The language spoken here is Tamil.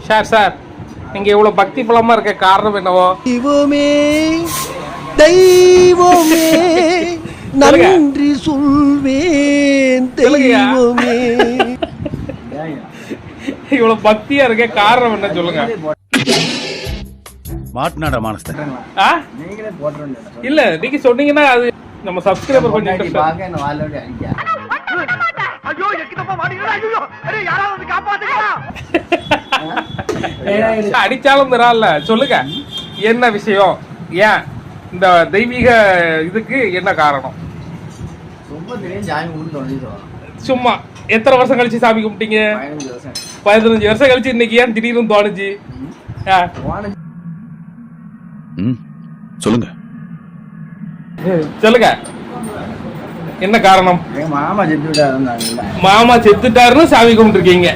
சார் நீங்க இவ்வளவு பக்தி பலமா இருக்க காரணம் என்னவோ? தெய்வமே தெய்வமே நன்றி சொல்வேன் தெய்வமே. இவ்வளவு பக்தியா இருக்க காரணம் என்ன சொல்லுங்க? மாட்னாடா மானஸ்தர். நீங்களே போட்றோம். இல்ல நீங்க சொன்னீங்கன்னா அது நம்ம சப்ஸ்கிரைபர் கொஞ்சம் interest. பாக்க என்ன வாலோட அடிக்க. ஐயோ எக்கிட்டப்பா மாட்டீங்களா? ஐயோ அரே யாராவது வந்து காப்பாத்துங்க. அடிச்சாலும் தரால சொல்லுங்க என்ன விஷயம்? ஏன் இந்த தெய்வீக இதுக்கு என்ன காரணம்? ரொம்ப தெரியும் சாமி கும்பிட்டு வந்துட்டோம். சும்மா எத்தனை வருஷம் கழிச்சு சாமி கும்பிட்டீங்க? 15 வருஷம். 15 வருஷம் கழிச்சு இன்னைக்கு ஏன் திடீர்னு தோணுச்சு? சொல்லுங்க சொல்லுங்க என்ன காரணம்? எங்க மாமா செத்து விட்டாருன்னு. மாமா செத்துட்டாருன்னு சாமி கும்பிட்டு இருக்கீங்க.